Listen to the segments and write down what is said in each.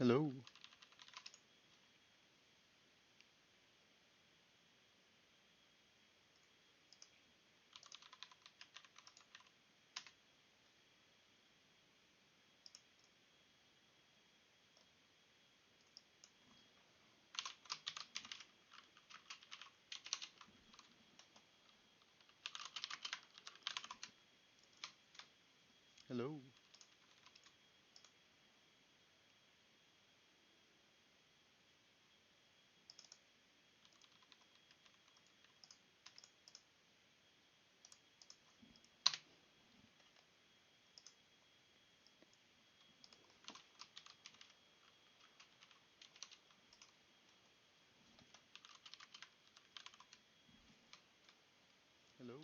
Hello. Hello. Hello.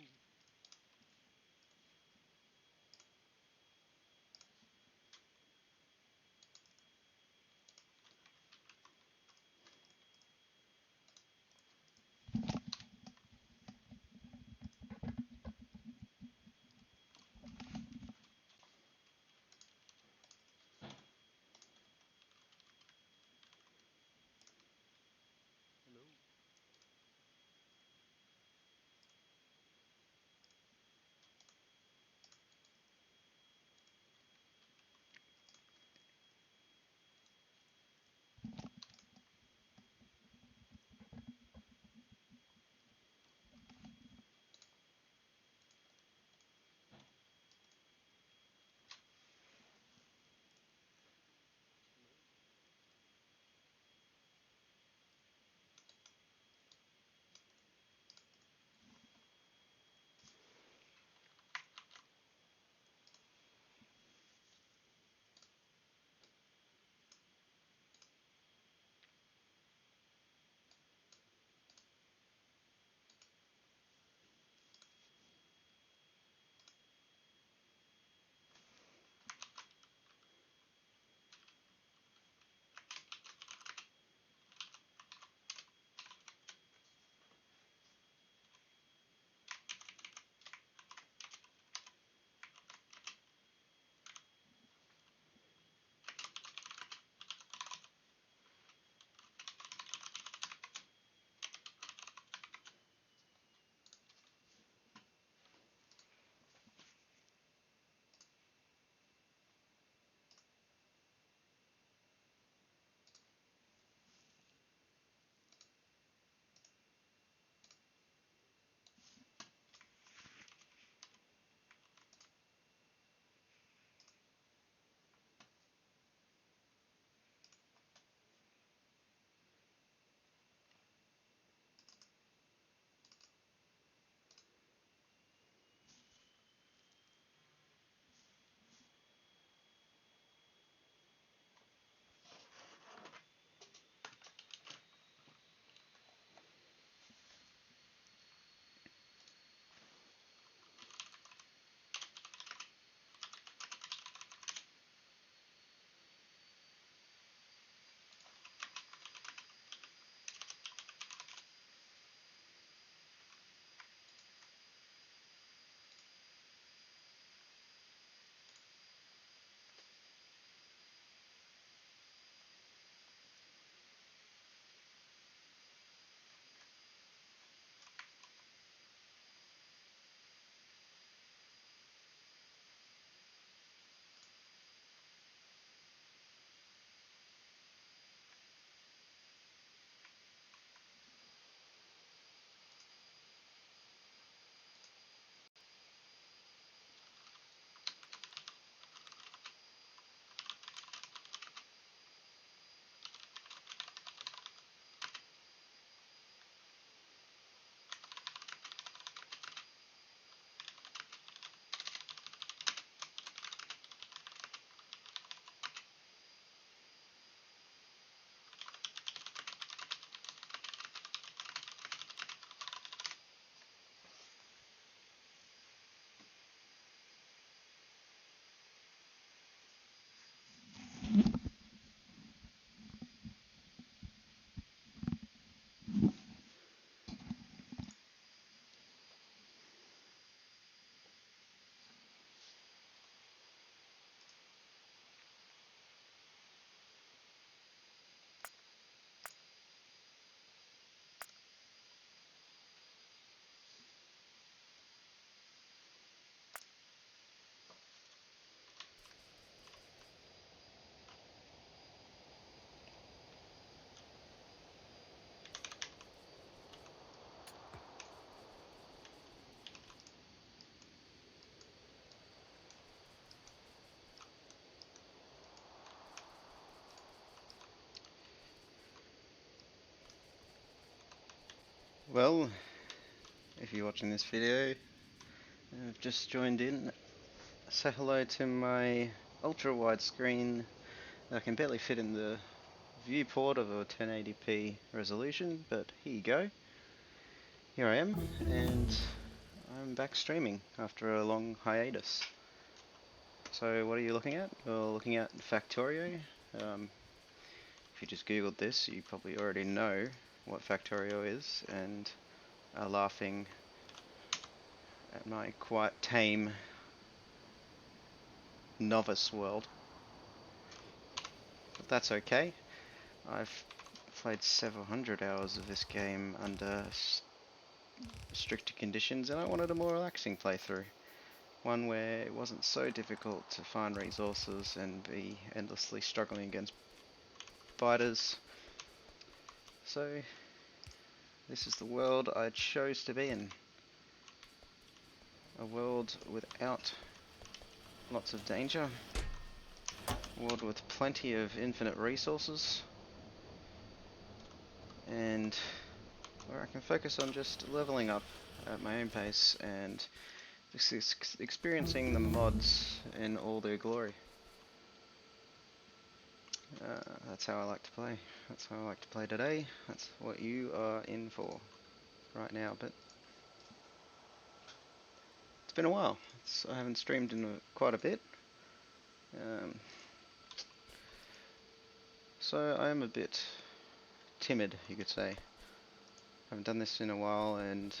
Well, if you're watching this video, I've just joined in. Say hello to my ultra wide screen that I can barely fit in the viewport of a 1080p resolution, but here you go. Here I am, and I'm back streaming after a long hiatus. So what are you looking at? You're looking at Factorio. If you just googled this, you probably already know what Factorio is, and are laughing at my quite tame novice world. But that's okay. I've played several hundred hours of this game under stricter conditions, and I wanted a more relaxing playthrough. One where it wasn't so difficult to find resources and be endlessly struggling against fighters. So this is the world I chose to be in. A world without lots of danger. A world with plenty of infinite resources. And where I can focus on just leveling up at my own pace and experiencing the mods in all their glory. That's how I like to play. That's how I like to play today. That's what you are in for right now. But it's been a while. I haven't streamed in quite a bit. So I am a bit timid, you could say. I haven't done this in a while, and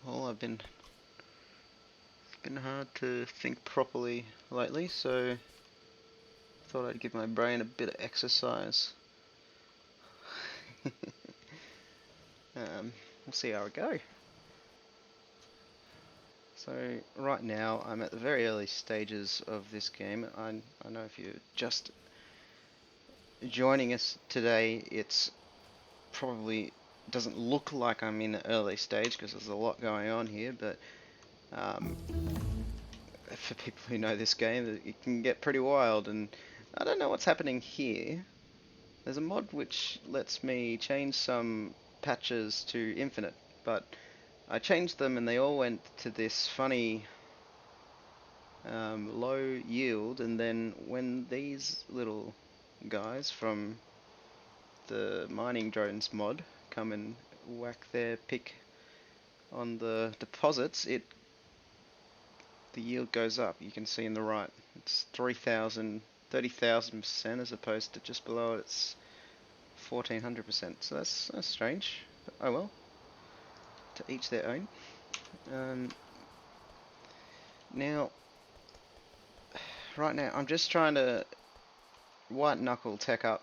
well, it's been hard to think properly lately, so I thought I'd give my brain a bit of exercise. We'll see how it goes. So right now I'm at the very early stages of this game. I know if you're just joining us today, it's probably doesn't look like I'm in the early stage because there's a lot going on here, but for people who know this game, it can get pretty wild, and I don't know what's happening here. There's a mod which lets me change some patches to infinite, but I changed them and they all went to this funny low yield, and then when these little guys from the mining drones mod come and whack their pick on the deposits, the yield goes up. You can see in the right, it's 30,000% as opposed to just below it, it's 1400%. So that's strange. But oh well, to each their own. Now, right now, I'm just trying to white knuckle tech up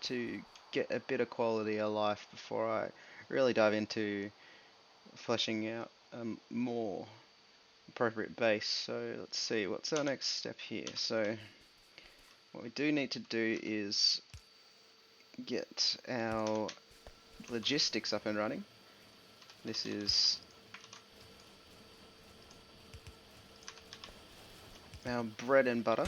to get a bit of quality of life before I really dive into fleshing out a more appropriate base. So let's see, what's our next step here? So what we do need to do is get our logistics up and running. This is our bread and butter.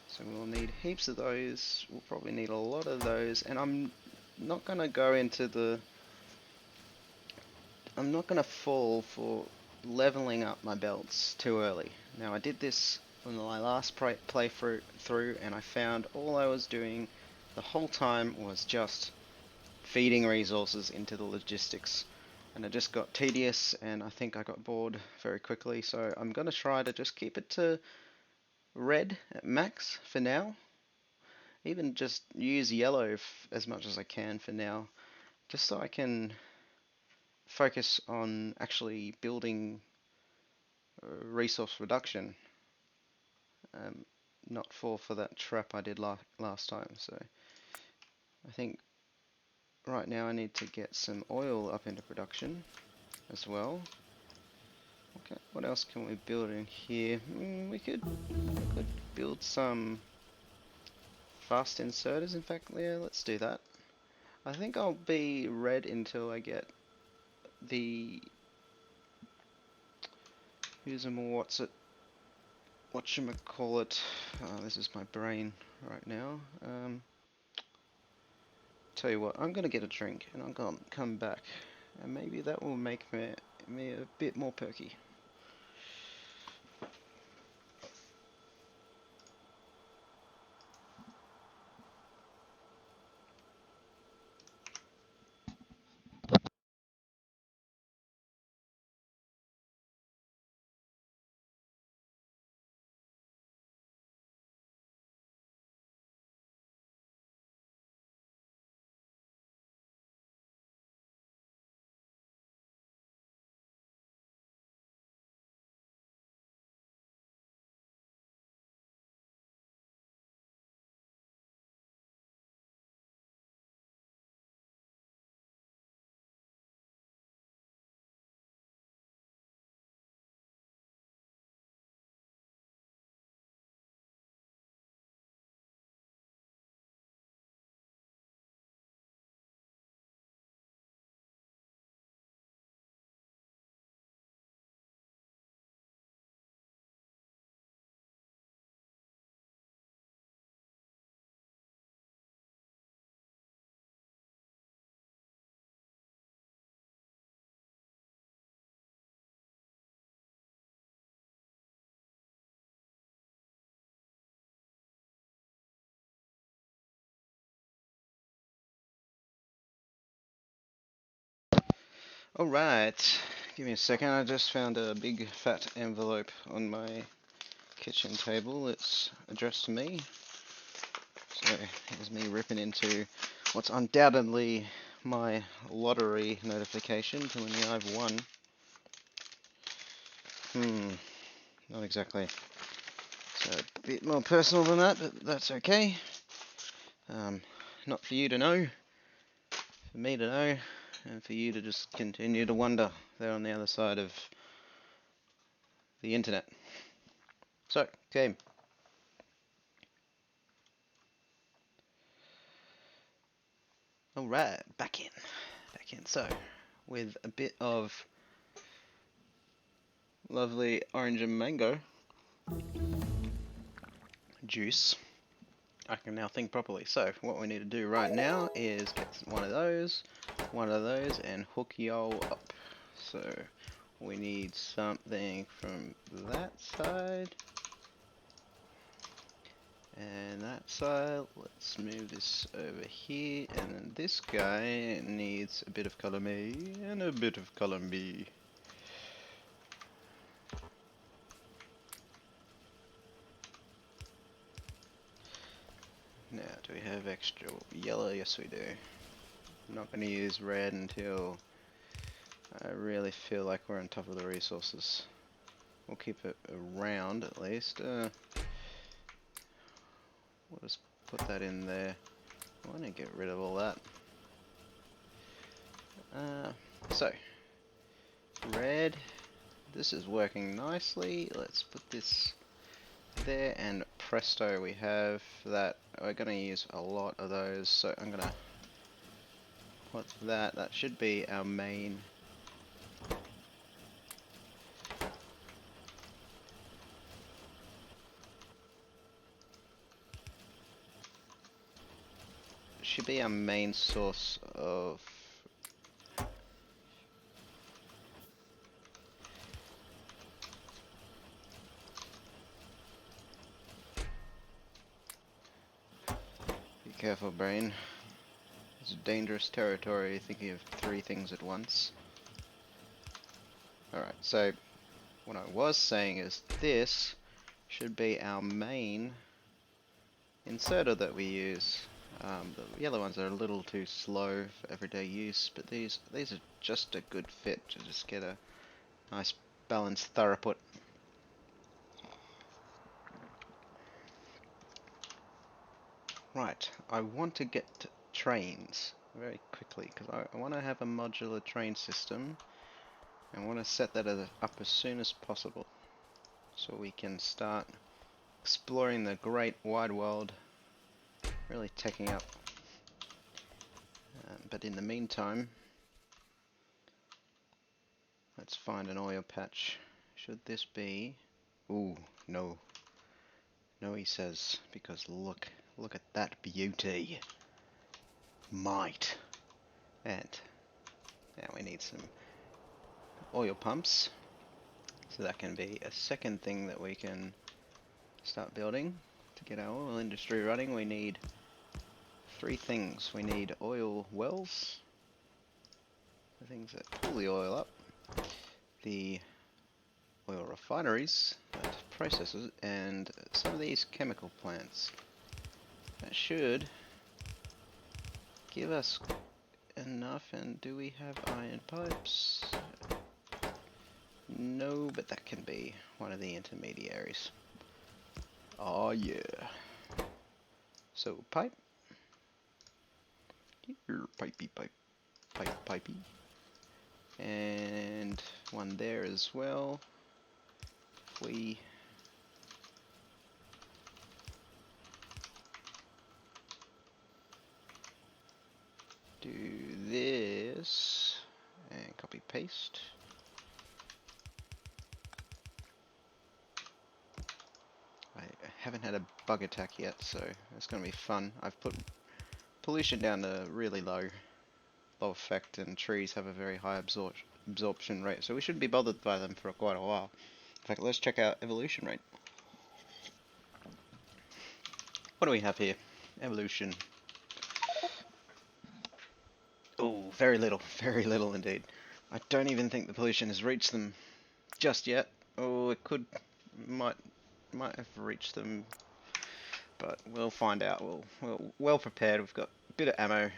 So we'll need heaps of those. We'll probably need a lot of those, and I'm not going to go into I'm not going to fall for leveling up my belts too early. Now, I did this when my last playthrough, and I found all I was doing the whole time was just feeding resources into the logistics, and it just got tedious, and I think I got bored very quickly. So I'm going to try to just keep it to red at max for now. Even just use yellow as much as I can for now, just so I can focus on actually building resource reduction, not fall for that trap I did last time. So I think right now I need to get some oil up into production as well. Okay, what else can we build in here? We could build some fast inserters. In fact, yeah, let's do that. I think I'll be red until I get the what's it? whatchamacallit, this is my brain right now. Tell you what, I'm gonna get a drink and I'm gonna come back, and maybe that will make me a bit more perky. Alright, give me a second, I just found a big fat envelope on my kitchen table. It's addressed to me. So here's me ripping into what's undoubtedly my lottery notification telling me I've won. Not exactly. So a bit more personal than that, but that's okay. Not for you to know, for me to know, and for you to just continue to wonder there on the other side of the internet. So, game. Alright, back in. So, with a bit of lovely orange and mango juice, I can now think properly. So, what we need to do right now is get one of those, and hook y'all up. So, we need something from that side, and that side. Let's move this over here, and then this guy needs a bit of column A and a bit of column B. Now, do we have extra yellow? Yes, we do. I'm not going to use red until I really feel like we're on top of the resources. We'll keep it around at least. We'll just put that in there. I want to get rid of all that. So, red. This is working nicely. Let's put this there, and presto, we have that. We're going to use a lot of those, so I'm going to put that. That should be our main. Should be our main source of be careful, brain. It's dangerous territory thinking of 3 things at once. Alright, so what I was saying is this should be our main inserter that we use. The yellow ones are a little too slow for everyday use, but these are just a good fit to just get a nice balanced throughput. Right, I want to get to trains very quickly because I want to have a modular train system. I want to set that up as soon as possible so we can start exploring the great wide world, really taking up. But in the meantime, let's find an oil patch. Should this be... Ooh, no. No, he says, because look at that beauty. Might. And now we need some oil pumps. So that can be a second thing that we can start building. To get our oil industry running, we need three things. We need oil wells, the things that pull the oil up, the oil refineries that process it, and some of these chemical plants. That should give us enough. And do we have iron pipes? No, but that can be one of the intermediaries. Oh yeah. So pipe. Here, pipey pipe. Pipey. And one there as well. If we do this and copy paste. I haven't had a bug attack yet, so it's going to be fun. I've put pollution down to really low effect, and trees have a very high absorption rate, so we shouldn't be bothered by them for quite a while. In fact, let's check out evolution rate. What do we have here? Evolution. Oh, very little indeed. I don't even think the pollution has reached them just yet. Oh, it might have reached them, but we'll find out. We're well prepared. We've got a bit of ammo, a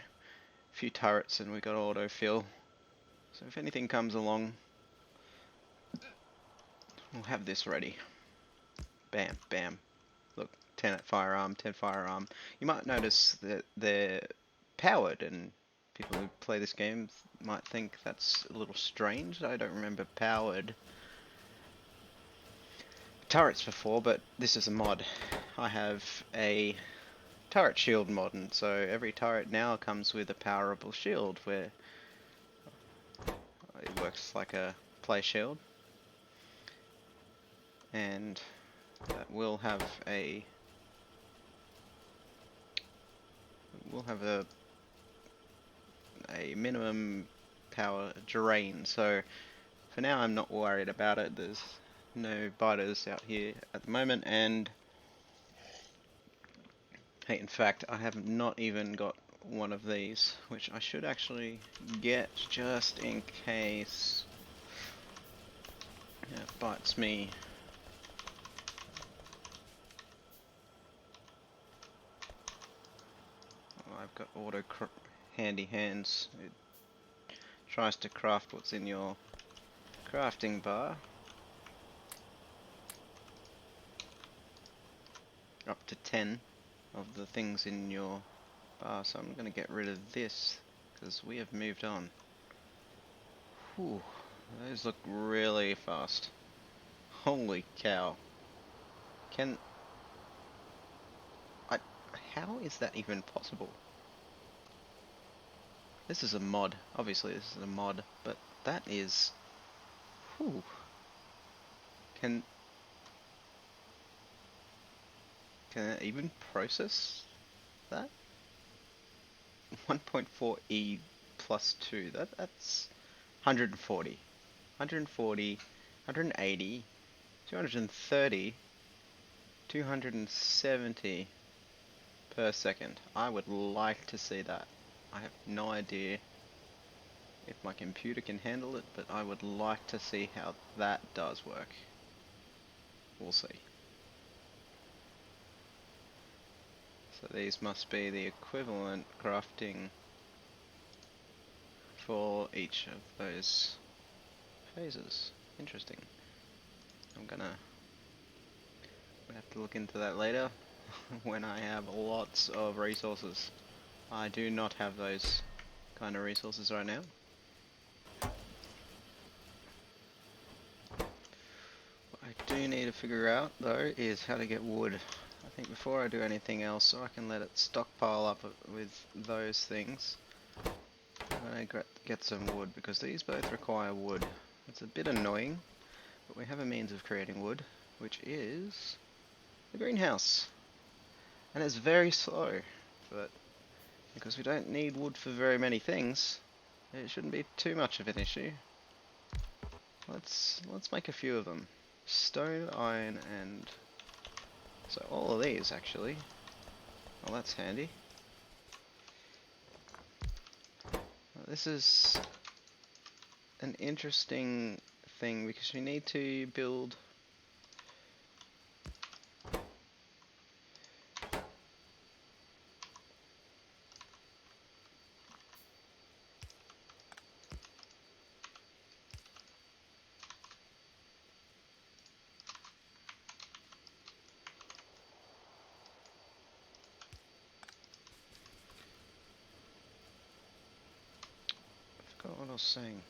few turrets, and we've got autofill. So if anything comes along, we'll have this ready. Bam, bam. Look, 10 firearm, 10 firearm. You might notice that they're powered, and people who play this game might think that's a little strange. I don't remember powered turrets before, but this is a mod. I have a turret shield mod, and so every turret now comes with a powerable shield where it works like a play shield, and that will have a minimum power drain. So for now I'm not worried about it. There's no biters out here at the moment, and hey, in fact I have not even got one of these, which I should actually get just in case it bites me. Oh, I've got auto handy hands. It tries to craft what's in your crafting bar. Up to 10 of the things in your bar, so I'm going to get rid of this because we have moved on. Whew, those look really fast. Holy cow. Can I... How is that even possible? This is a mod. Obviously this is a mod, but that is... Whew. Can it even process that? 1.4e plus 2. That's 140. 140, 180, 230, 270 per second. I would like to see that. I have no idea if my computer can handle it, but I would like to see how that does work. We'll see. So these must be the equivalent crafting for each of those phases. Interesting. I'm gonna have to look into that later when I have lots of resources. I do not have those kind of resources right now. What I do need to figure out though is how to get wood. I think before I do anything else, so I can let it stockpile up with those things, I'm gonna get some wood, because these both require wood. It's a bit annoying, but we have a means of creating wood, which is the greenhouse. And it's very slow, but because we don't need wood for very many things, it shouldn't be too much of an issue. Let's make a few of them. Stone, iron, and so all of these actually. Well, that's handy. This is an interesting thing because we need to build I forgot what I was saying.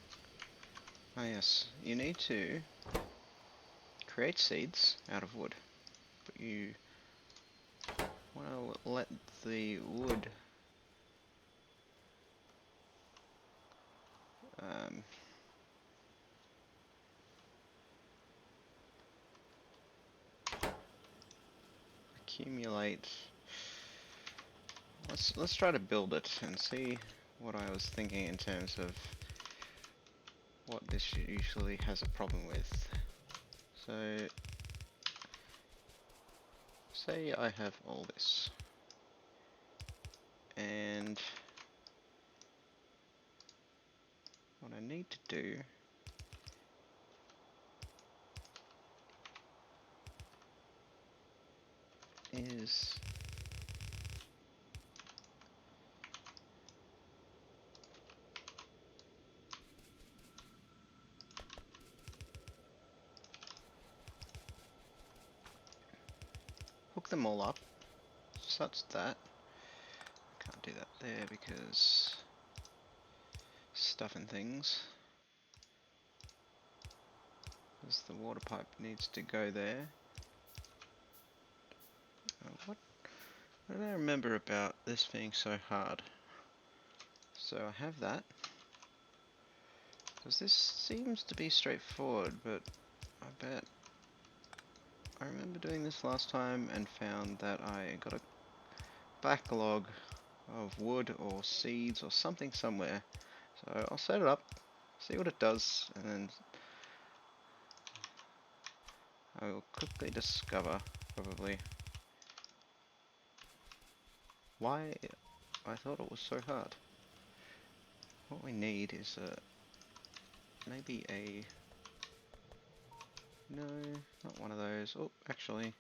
Oh yes, you need to create seeds out of wood, but you want to let the wood um, accumulate. Let's try to build it and see what I was thinking in terms of what this usually has a problem with. So, say I have all this, and what I need to do is hook them all up, such that I can't do that there because stuff and things. Because the water pipe needs to go there. What did I remember about this being so hard? So I have that. Because this seems to be straightforward, but I bet I remember doing this last time and found that I got a backlog of wood or seeds or something somewhere. So I'll set it up, see what it does, and then I will quickly discover, probably, why I thought it was so hard. What we need is maybe a... No, not one of those. Oh, actually,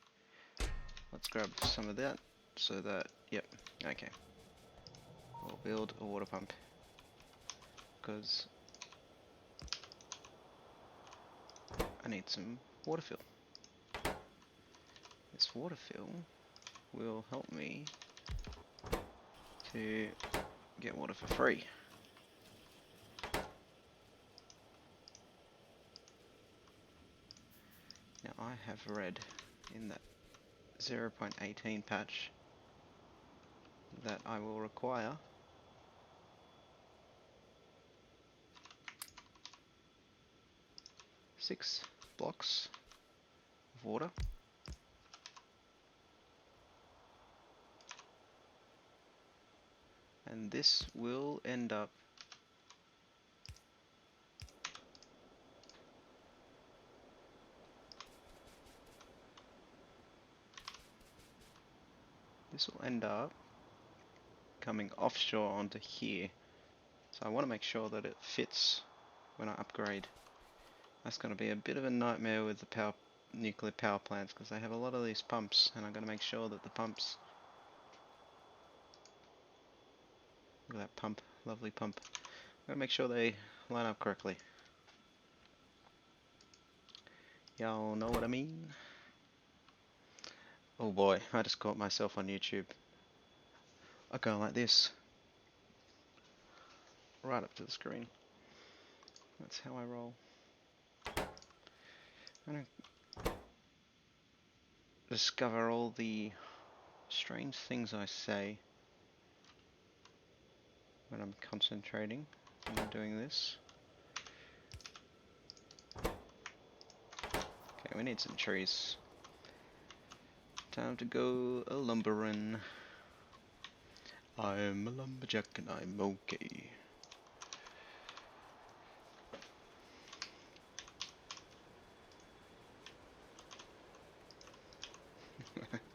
let's grab some of that so that... Yep, okay. We'll build a water pump. Because I need some water fill. This water fill will help me to get water for free. Now I have read in that 0.18 patch that I will require 6 blocks of water. And this will end up coming offshore onto here. So I want to make sure that it fits when I upgrade. That's going to be a bit of a nightmare with the nuclear power plants because they have a lot of these pumps, and I'm going to make sure that the pumps... Look at that pump, lovely pump. I'm going to make sure they line up correctly. Y'all know what I mean? Oh boy, I just caught myself on YouTube. I go like this. Right up to the screen. That's how I roll. I don't discover all the strange things I say when I'm concentrating and doing this. Okay, we need some trees. Time to go a lumbering. I'm a lumberjack and I'm okay.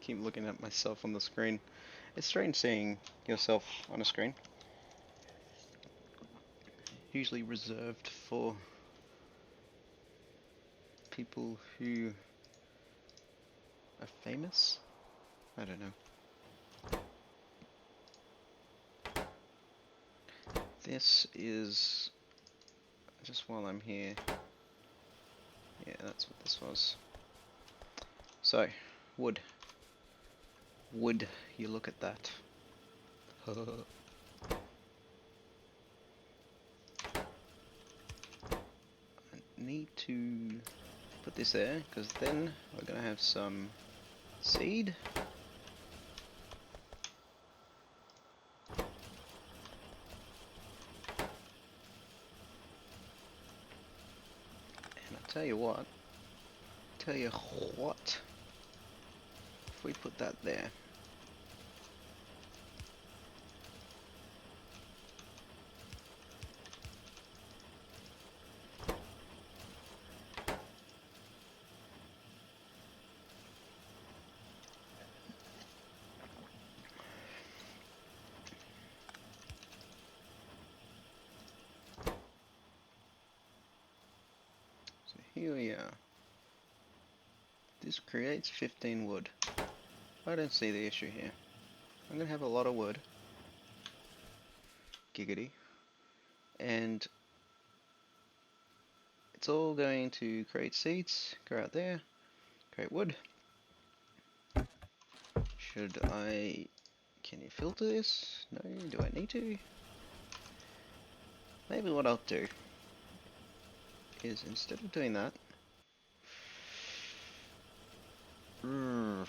Keep looking at myself on the screen. It's strange seeing yourself on a screen. Usually reserved for people who are famous? I don't know. This is, just while I'm here, yeah, that's what this was. So, wood. Wood, you look at that. I need to put this there, because then we're going to have some seed. And I'll tell you what, if we put that there, so here we are. This creates 15 wood. I don't see the issue here. I'm going to have a lot of wood. Giggity. And it's all going to create seeds, go out there, create wood. Can you filter this? No, do I need to? Maybe what I'll do is, instead of doing that, we'll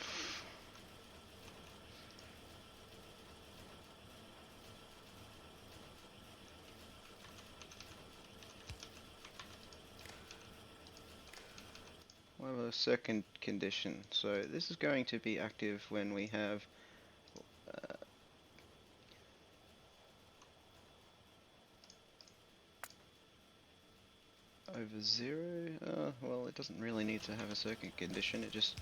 have a second condition. So this is going to be active when we have over 0. Well, it doesn't really need to have a second condition, it just,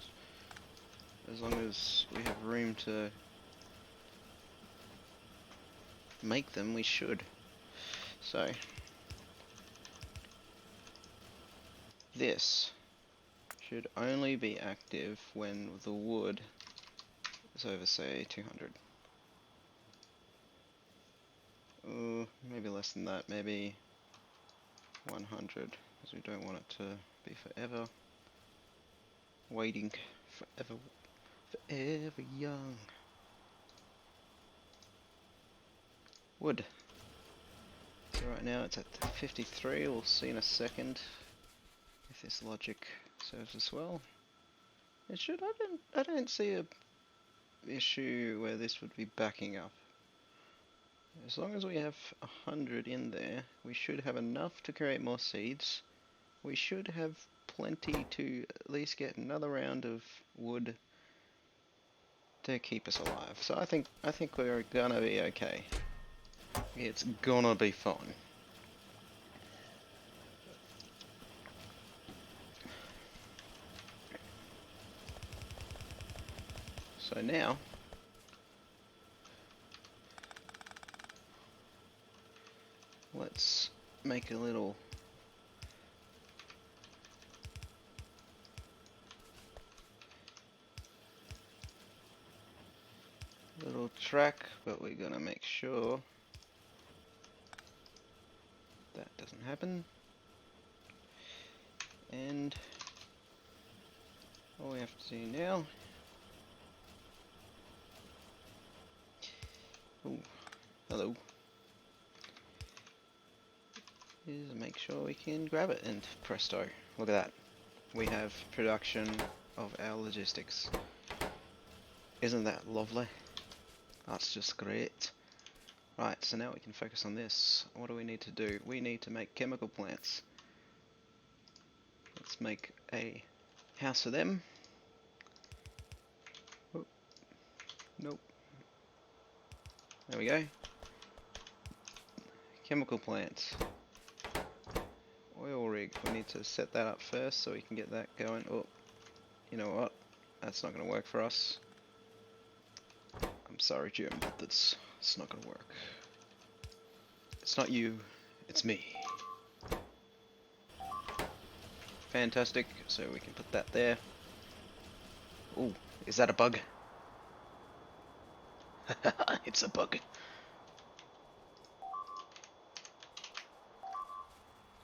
as long as we have room to make them, we should. So this should only be active when the wood is over, say, 200. Maybe less than that, maybe 100, because we don't want it to be forever waiting, forever young. Wood. So right now it's at 53, we'll see in a second if this logic serves us well. It should, I don't see a issue where this would be backing up. As long as we have 100 in there, we should have enough to create more seeds. We should have plenty to at least get another round of wood to keep us alive. So I think we're gonna be okay. It's gonna be fine. So now let's make a little track, but we're gonna make sure that doesn't happen. And all we have to do now, ooh, hello, is make sure we can grab it, and presto, look at that. We have production of our logistics. Isn't that lovely? That's just great. Right, so now we can focus on this. What do we need to do? We need to make chemical plants. Let's make a house for them. There we go. Chemical plants. Oil rig. We need to set that up first so we can get that going. Oh, you know what? That's not going to work for us. I'm sorry, Jim, but it's not going to work. It's not you, it's me. Fantastic, so we can put that there. Ooh, is that a bug? It's a bug.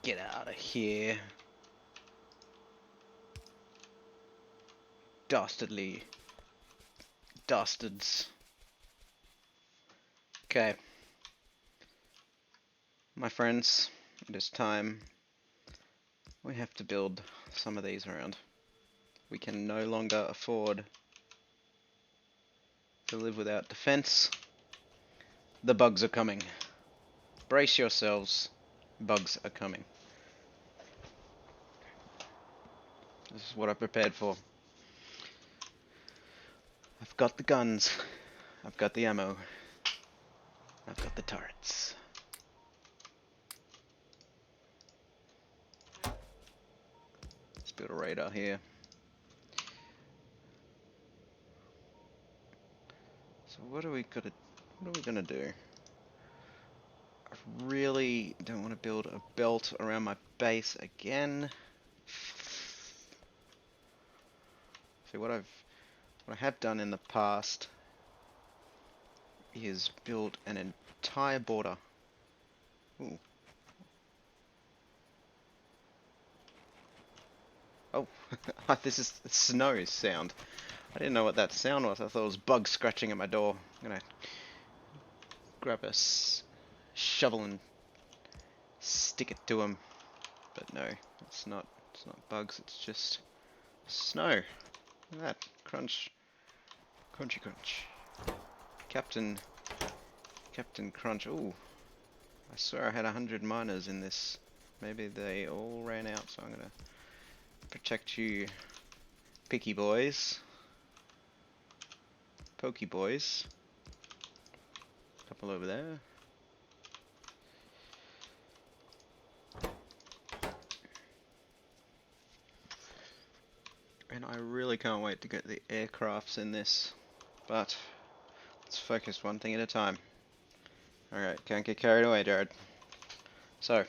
Get out of here. Dastardly. Dastards. Okay. My friends, it is time. We have to build some of these around. We can no longer afford to live without defense. The bugs are coming. Brace yourselves. Bugs are coming. This is what I prepared for. I've got the guns. I've got the ammo. I've got the turrets. Let's build a radar here. So what are we gonna do? I really don't want to build a belt around my base again. See what I have done in the past is build an entire border. Ooh. Oh, this is the snow sound. I didn't know what that sound was. I thought it was bugs scratching at my door. I'm gonna grab a shovel and stick it to them. But no, it's not bugs. It's just snow. Look at that. Crunch. Crunchy crunch. Captain Crunch. Ooh. I swear I had 100 miners in this. Maybe they all ran out, so I'm gonna protect you, picky boys. Pokey boys. Couple over there. And I really can't wait to get the aircrafts in this. But let's focus one thing at a time. Alright, can't get carried away, Jared. So,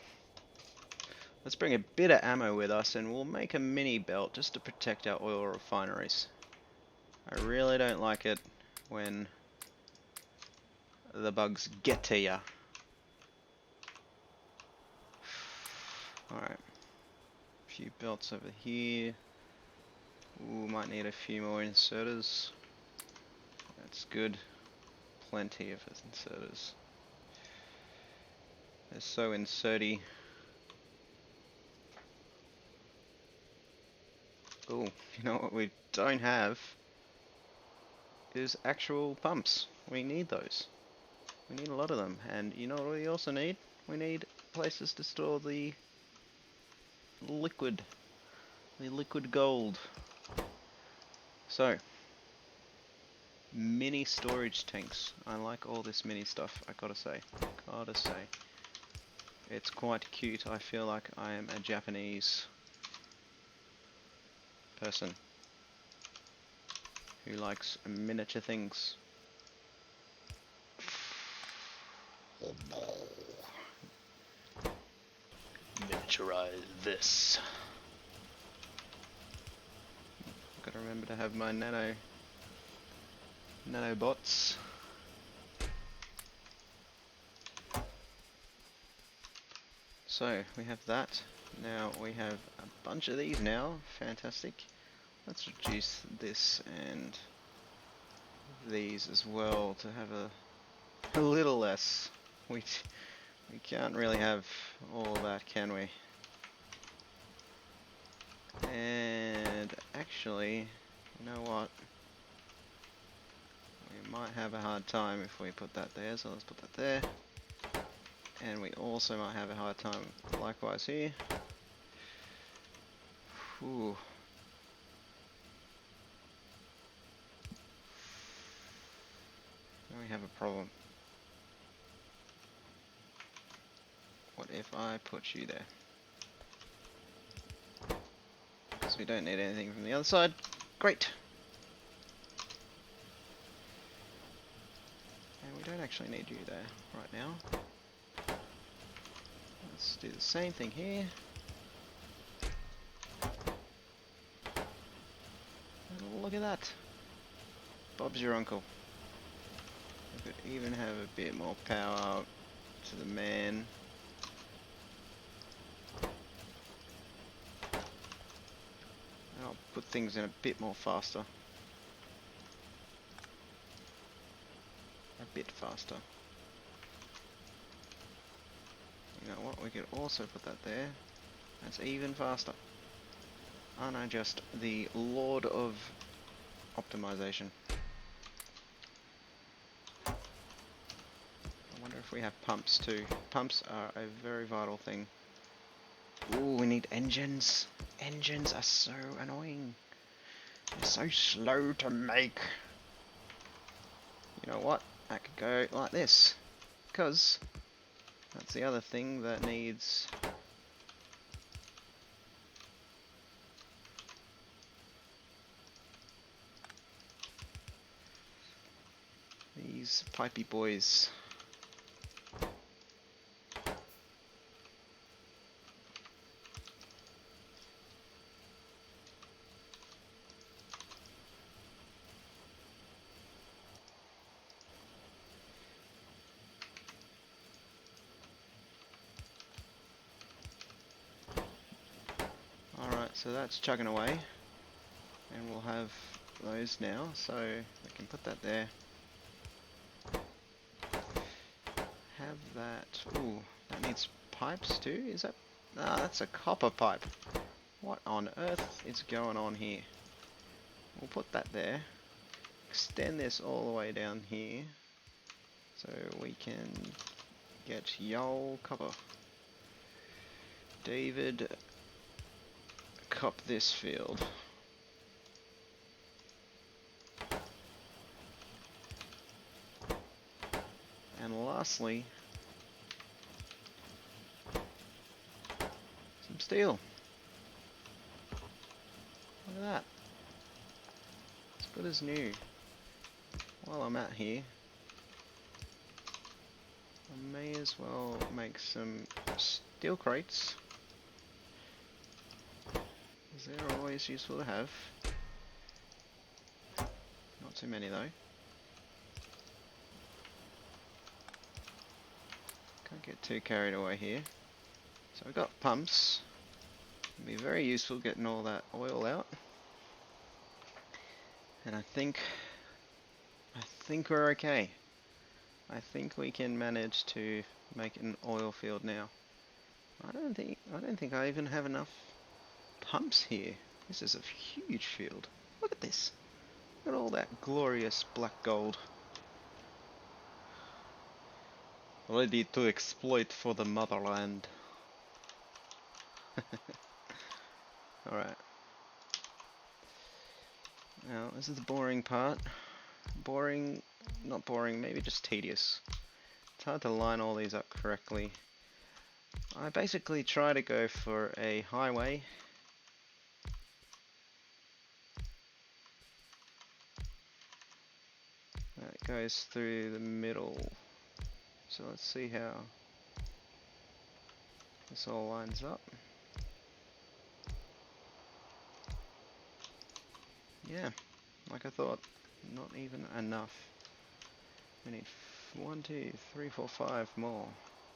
let's bring a bit of ammo with us and we'll make a mini belt just to protect our oil refineries. I really don't like it when the bugs get to ya. Alright. A few belts over here. Ooh, might need a few more inserters. That's good. Plenty of inserters. They're so inserty. Ooh, you know what we don't have is actual pumps. We need those. We need a lot of them. And you know what we also need? We need places to store the liquid. The liquid gold. So, mini storage tanks. I like all this mini stuff, I gotta say. It's quite cute. I feel like I am a Japanese person who likes miniature things. Miniaturize this. Gotta remember to have my nanobots. So we have that. Now we have a bunch of these now. Fantastic. Let's reduce this and these as well to have a little less. We can't really have all that, can we? And actually, you know what? We might have a hard time if we put that there, so let's put that there. And we also might have a hard time likewise here. Ooh. Now we have a problem. if I put you there? Because we don't need anything from the other side. Great. And we don't actually need you there right now. Let's do the same thing here. And look at that. Bob's your uncle. We could even have a bit more power to the man. I'll put things in a bit more faster. A bit faster. You know what, we could also put that there. That's even faster. Aren't I just the lord of optimization? I wonder if we have pumps too. Pumps are a very vital thing. Ooh, we need engines. Engines are so annoying. They're so slow to make. You know what? I could go like this. Because that's the other thing that needs... these pipey boys. Alright, so that's chugging away. And we'll have those now, so we can put that there. Have that... ooh, that needs pipes too? Is that... ah, that's a copper pipe. What on earth is going on here? We'll put that there. Extend this all the way down here. So we can get y'all copper. David, cop this field. And lastly, some steel. Look at that. As good as new. While I'm at here, I may as well make some steel crates. Because they're always useful to have. Not too many though. Can't get too carried away here. So we've got pumps. It'll be very useful getting all that oil out. And I think we're okay. I think we can manage to make an oil field now. I don't think I even have enough pumps here. This is a huge field. Look at this. Look at all that glorious black gold. Ready to exploit for the motherland. Alright. Now, this is the boring part. Boring, not boring, maybe just tedious. It's hard to line all these up correctly. I basically try to go for a highway. That goes through the middle. So let's see how this all lines up. Yeah, like I thought, not even enough. We need 1, 2, 3, 4, 5 more.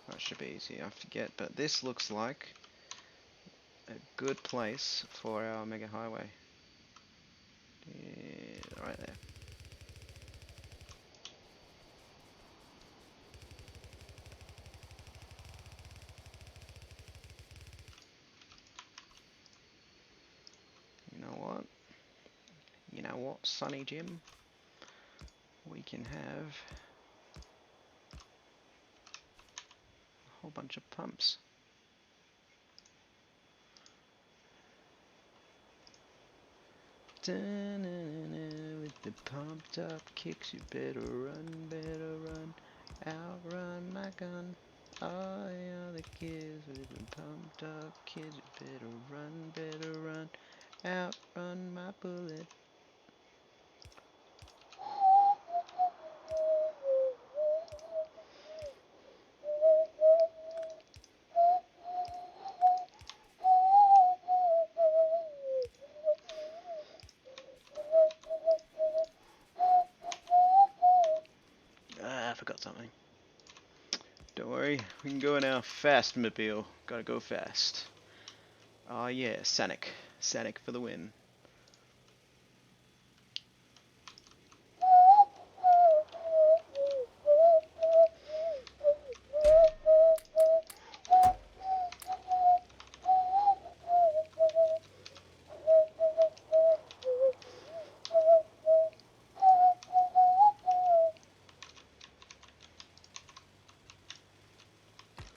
That should be easy enough to get, but this looks like a good place for our mega highway. Yeah, right there. You know what? You know what, Sonny Jim? We can have a whole bunch of pumps. Da-na-na-na, with the pumped up kicks, you better run, outrun my gun. I are the kids, we've been pumped up kids, you better run, outrun my bullet. Ah, I forgot something. Don't worry, we can go in our fast-mobile. Gotta go fast. Oh yeah, Sonic. Sonic for the win.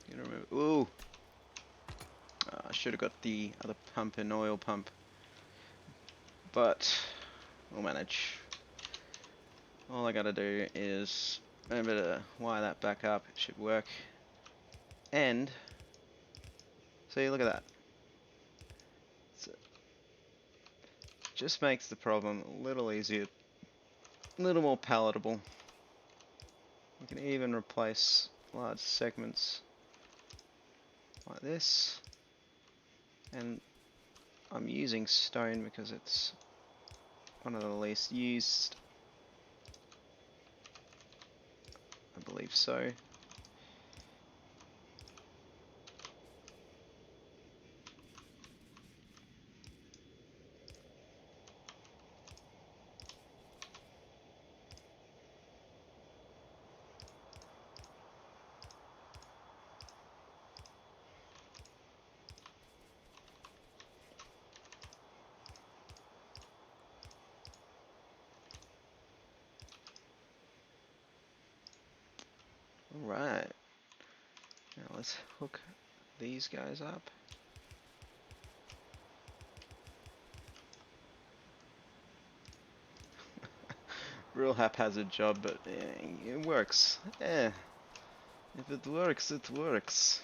You know, remember. Ooh! I should have got the other pump and oil pump. But, we'll manage. All I gotta do is remember to wire that back up. It should work. And, see, look at that. So, just makes the problem a little easier, a little more palatable. You can even replace large segments like this. And I'm using stone because it's one of the least used. I believe so. Alright. Now let's hook these guys up. Real haphazard job, but it works. Yeah. If it works, it works.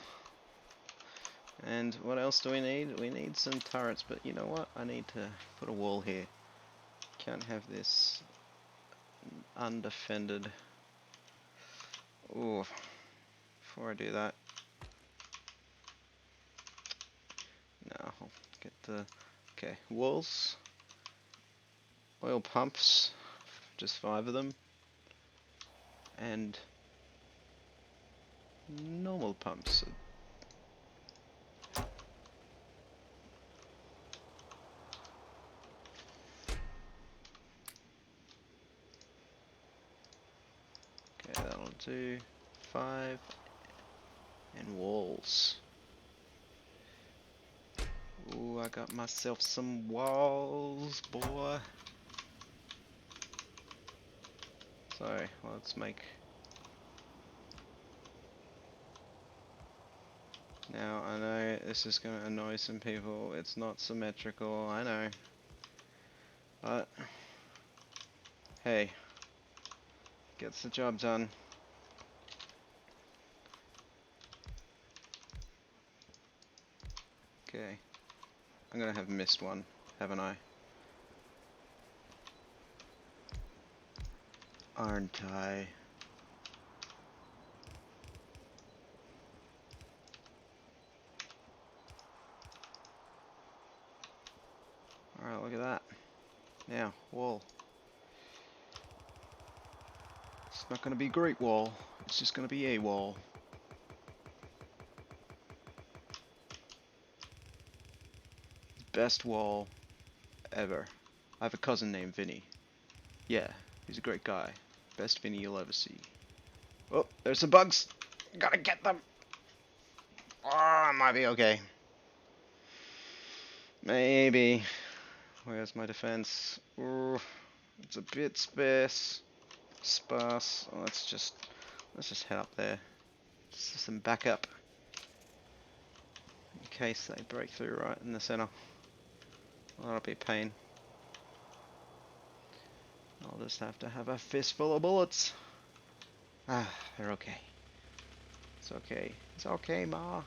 And what else do we need? We need some turrets, but you know what? I need to put a wall here. Can't have this undefended. Ooh. Before I do that, no, I'll get the, okay, walls, oil pumps, just 5 of them, and normal pumps. Okay, that'll do 5, and walls. Ooh, I got myself some walls, boy. So, let's make... Now, I know this is going to annoy some people. It's not symmetrical, I know. But, hey, gets the job done. Okay. I'm going to have missed one, haven't I? Aren't I? Alright, look at that. Now, wall. It's not going to be Great Wall, it's just going to be a wall. Best wall ever. I have a cousin named Vinny. Yeah, he's a great guy. Best Vinny you'll ever see. Oh, there's some bugs! Gotta get them! Oh, I might be okay. Maybe. Where's my defense? Ooh, it's a bit sparse. Sparse. Oh, let's just head up there. Just some backup. In case they break through right in the center. Well, that'll be a pain. I'll just have to have a fistful of bullets. Ah, they're okay. It's okay. It's okay, Ma.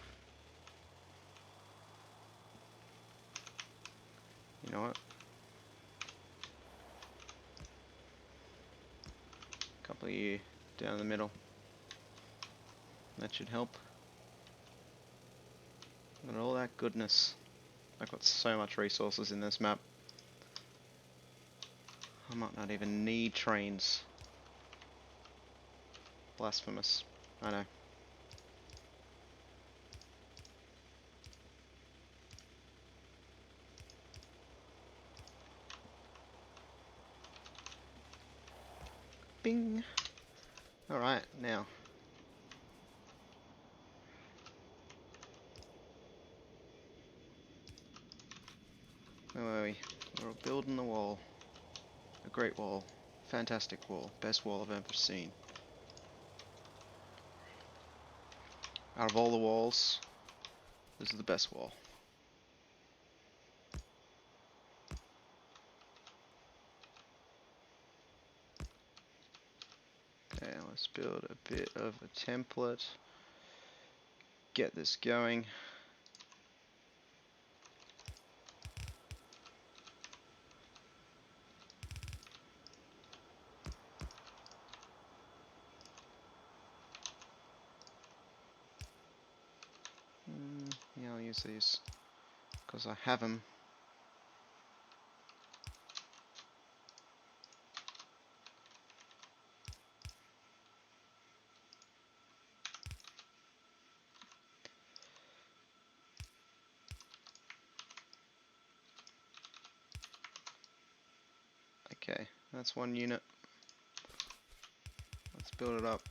You know what? A couple of you down the middle. That should help. Look at all that goodness. I've got so much resources in this map. I might not even need trains. Blasphemous. I know. Bing! Alright, now. Where were we? We're building the wall. A great wall. Fantastic wall. Best wall I've ever seen. Out of all the walls, this is the best wall. Okay, let's build a bit of a template. Get this going. Yeah, I'll use these because I have them. Okay, that's one unit. Let's build it up.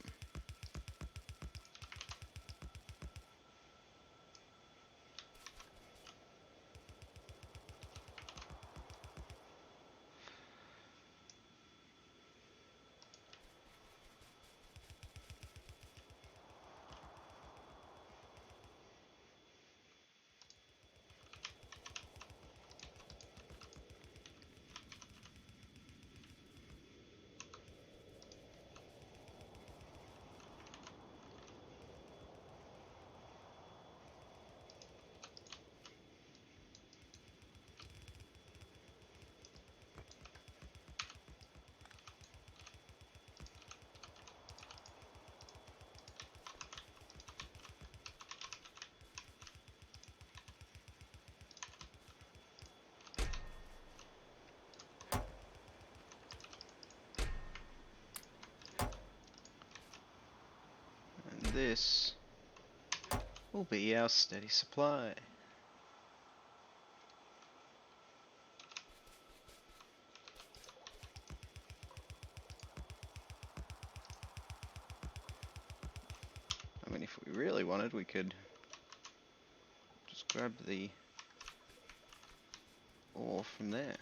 And this will be our steady supply. I mean, if we really wanted, we could just grab the ore from there.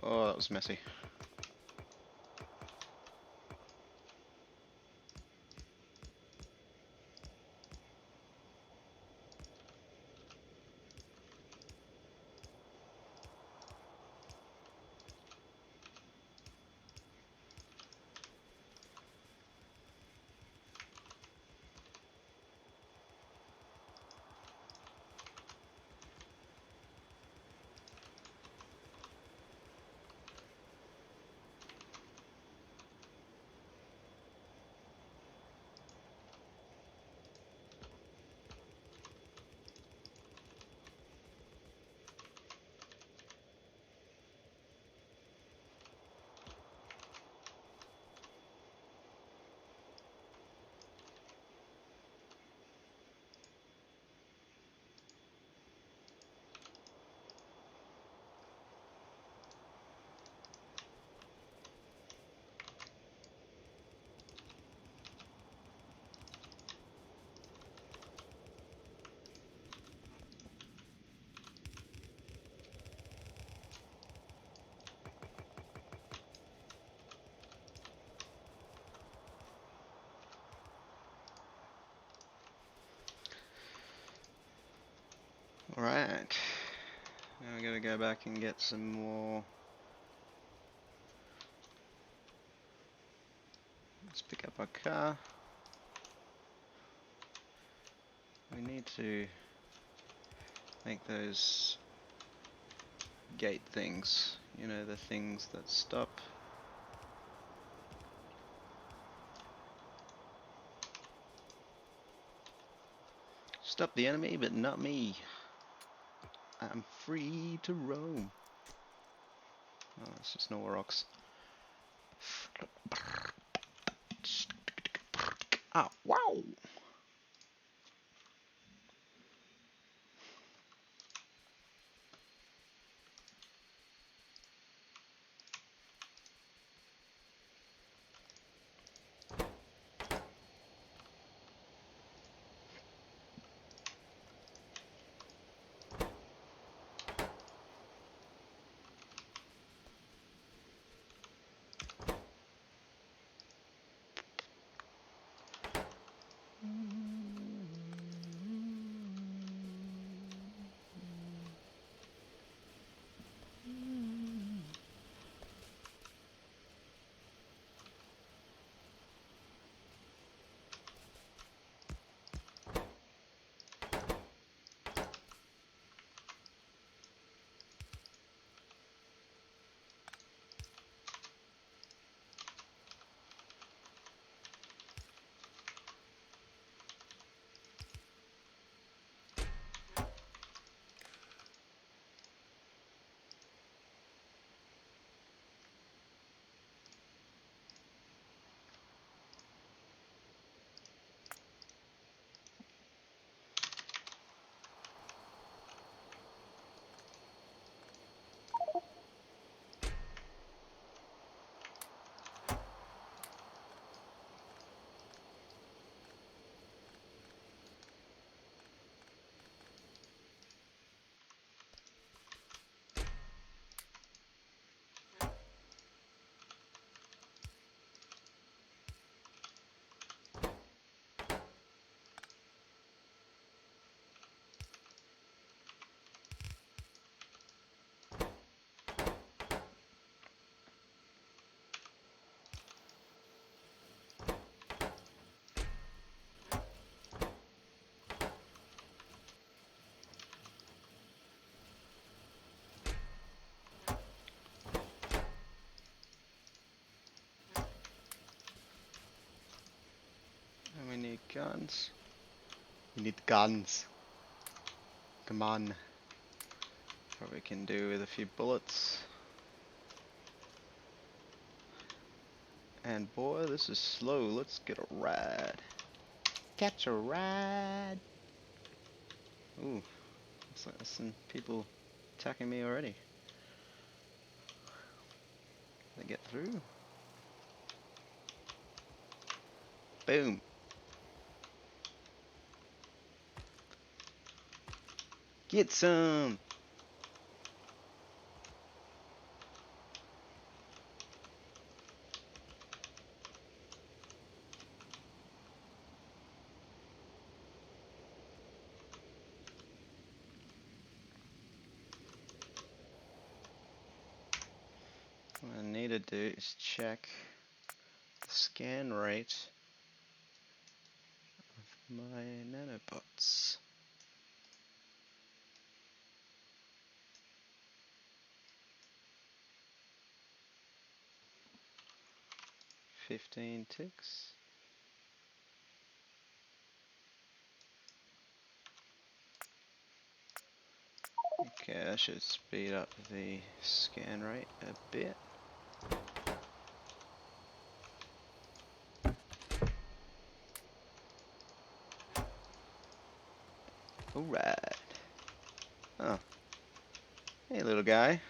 Oh, that was messy. gotta go back and get some more. Let's pick up our car. We need to make those gate things, you know, the things that stop. Stop the enemy, but not me. I'm free to roam. Oh, it's just normal rocks. Ah, wow! And we need guns. We need guns. Come on. Probably can do with a few bullets. And boy, this is slow. Let's get a ride. Catch a ride. Ooh, looks like there's some people attacking me already. They get through. Boom. Get some. What I need to do is check the scan rate of my nanobots. 15 ticks. Okay, I should speed up the scan rate a bit. Alright. Oh. Hey, little guy.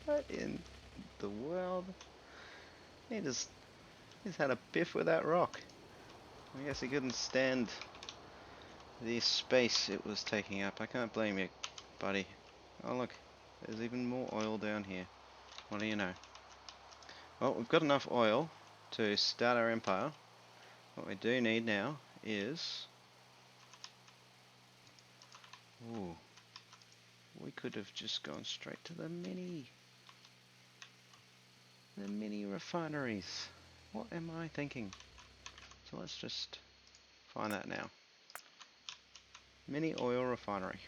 What in the world? He's had a biff with that rock. I guess he couldn't stand the space it was taking up. I can't blame you, buddy. Oh look, there's even more oil down here. What do you know? Well, we've got enough oil to start our empire. What we do need now is Ooh, we could have just gone straight to the mini refineries. What am I thinking? So let's just find that now. Mini oil refinery.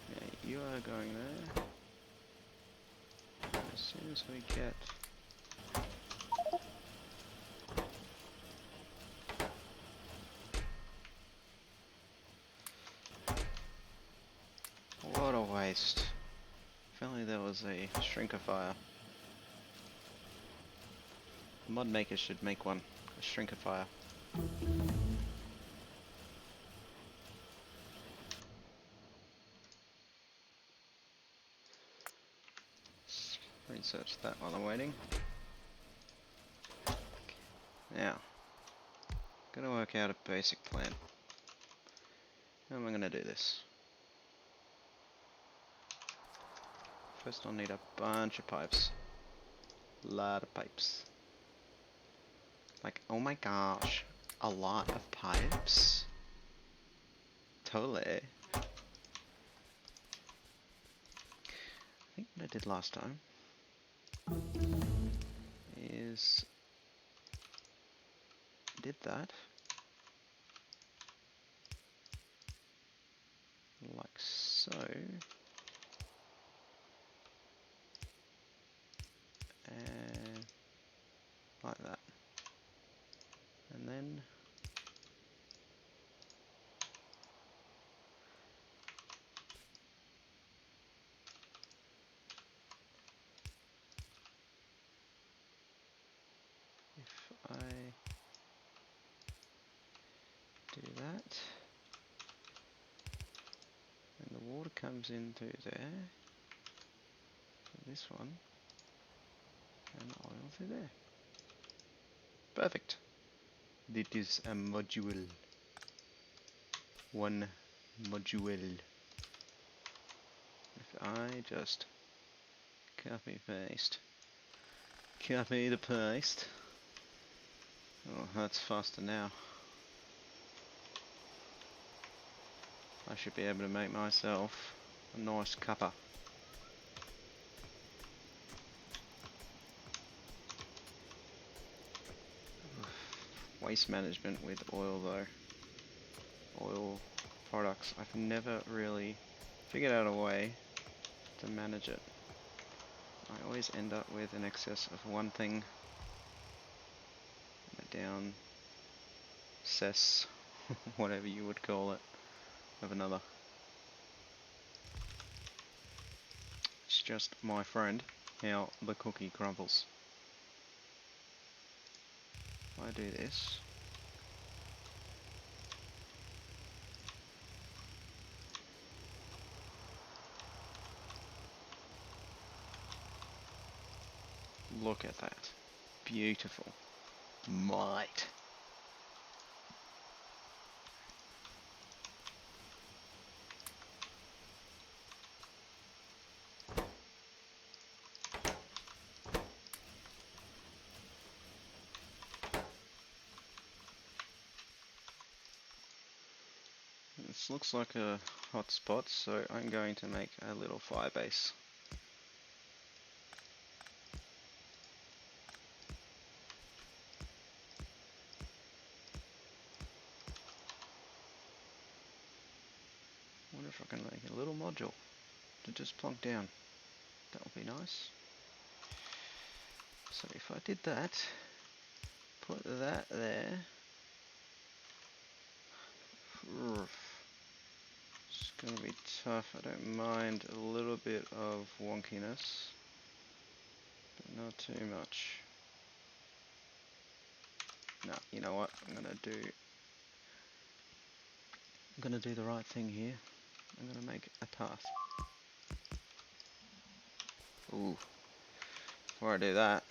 Yeah, you are going there. As soon as we get... What a waste. If only there was a shrinkifier. Mod makers should make one. A shrinkifier. Let's research that while I'm waiting. Now, gonna work out a basic plan. How am I gonna do this? First I'll need a bunch of pipes. Lot of pipes. Like, oh my gosh, a lot of pipes? Totally. I think what I did last time is did that like so, and like that, and then if I do that, and the water comes in through there, this one, and the oil through there. Perfect. This is a module. One module. If I just copy the paste. Oh, that's faster now. I should be able to make myself a nice cuppa. Waste management with oil though. Oil products. I've never really figured out a way to manage it. I always end up with an excess of one thing, a down cess, whatever you would call it, of another. It's just my friend, how the cookie crumbles. I do this. Look at that. Beautiful. Might. This looks like a hot spot, so I'm going to make a little fire base. I wonder if I can make a little module to just plonk down. That would be nice. So if I did that, put that there. It's going to be tough. I don't mind a little bit of wonkiness, but not too much. No, you know what? I'm gonna do the right thing here. I'm gonna make a path. Ooh, before I do that,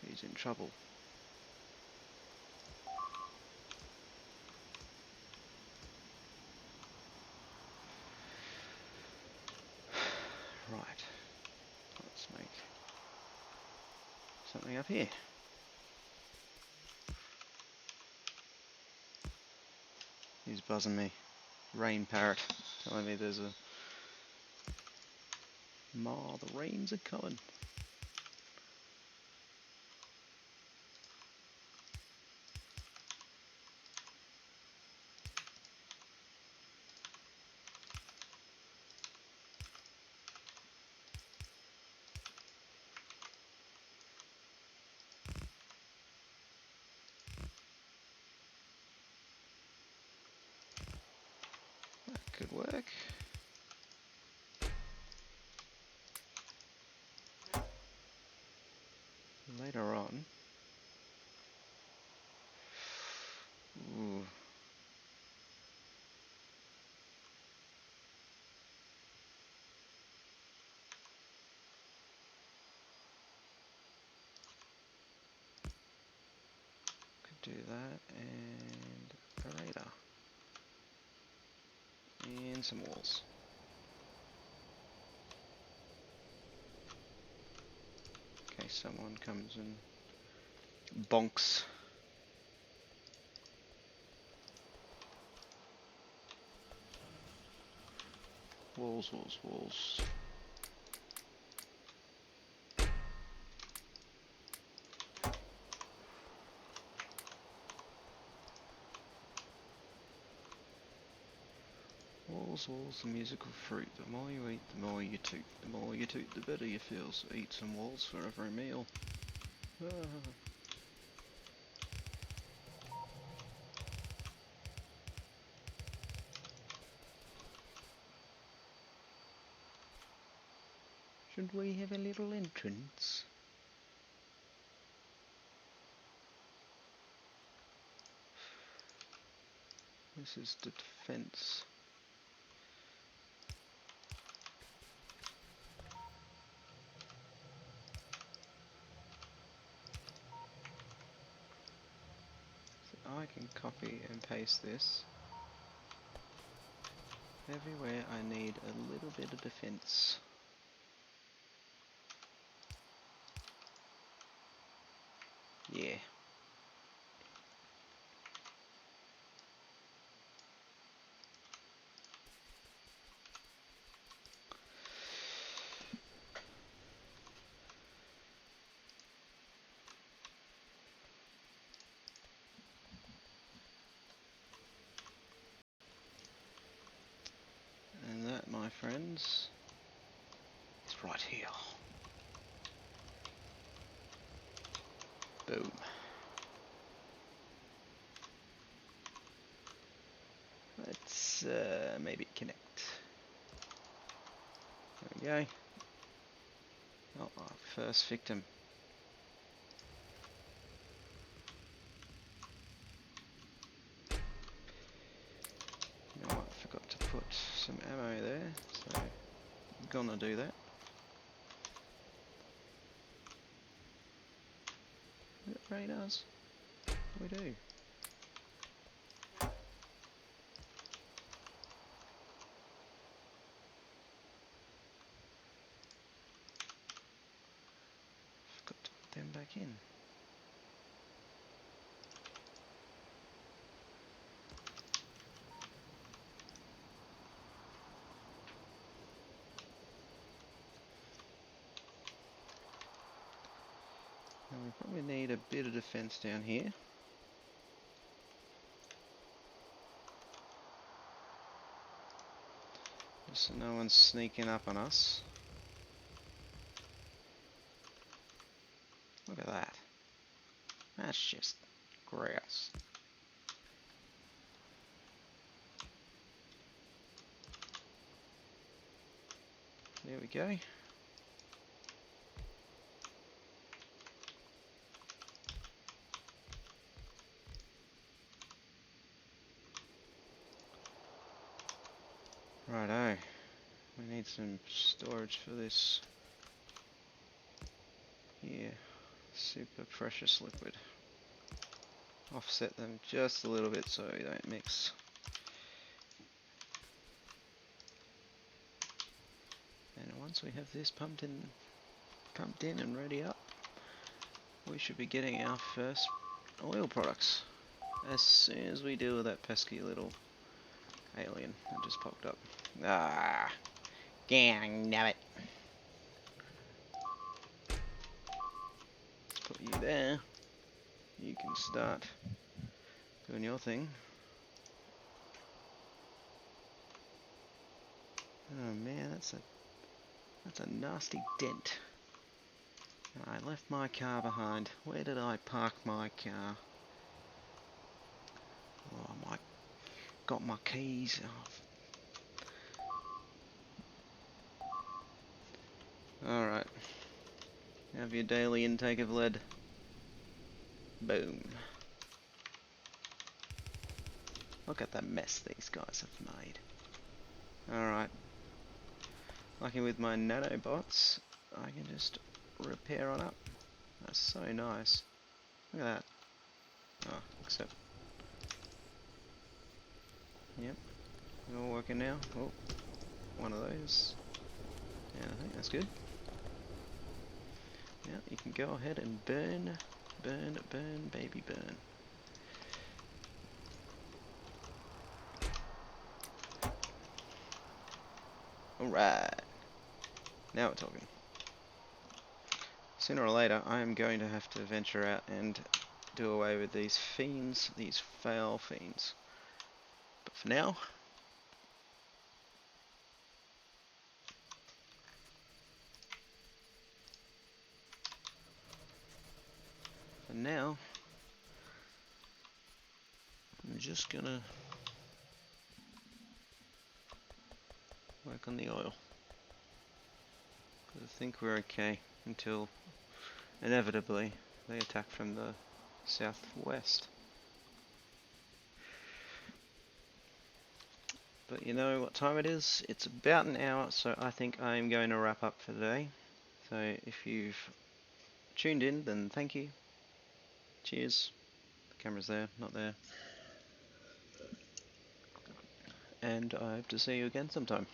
he's in trouble. Right, let's make something up here. He's buzzing me. Rain parrot, telling me there's a... Ma, the rains are coming. That could work. Later on. Ooh. Could do that and a radar. And some walls. In case someone comes and bonks. Walls, walls, walls. Walls, walls, the musical fruit. The more you eat, the more you toot. The more you toot, the better you feel. So eat some walls for every meal. Ah. Should we have a little entrance? This is the defense. So I can copy and paste this. Everywhere I need a little bit of defense. Yeah. And that, my friends, is right here. Boom. Let's maybe connect. There we go. Oh, our first victim. You know what, I forgot to put some ammo there, so I'm gonna do that. We got radars? We do. Forgot to put them back in. Now we probably need a bit of defense down here. Just so no one's sneaking up on us. Look at that. That's just grass. There we go. Righto. We need some storage for this here. Super precious liquid. Offset them just a little bit so they don't mix. And once we have this pumped in and ready up, we should be getting our first oil products as soon as we deal with that pesky little alien that just popped up. Ah, dang nabbit. Let's put you there. You can start doing your thing. Oh man, that's a nasty dent. I left my car behind. Where did I park my car? Oh, I might got my keys. Oh. Alright. Have your daily intake of lead. Boom. Look at the mess these guys have made. Alright. Lucky with my nanobots, I can just repair on up. That's so nice. Look at that. Oh, except... Yep. All working now. Oh, one of those. Yeah, I think that's good. Yeah, you can go ahead and burn, baby, burn. Alright. Now we're talking. Sooner or later, I am going to have to venture out and do away with these fiends, these foul fiends. But for now, I'm just gonna work on the oil. I think we're okay until inevitably they attack from the southwest. But you know what time it is? It's about an hour, so I think I'm going to wrap up for today. So if you've tuned in, then thank you. Cheers. The camera's there, not there. And I hope to see you again sometime.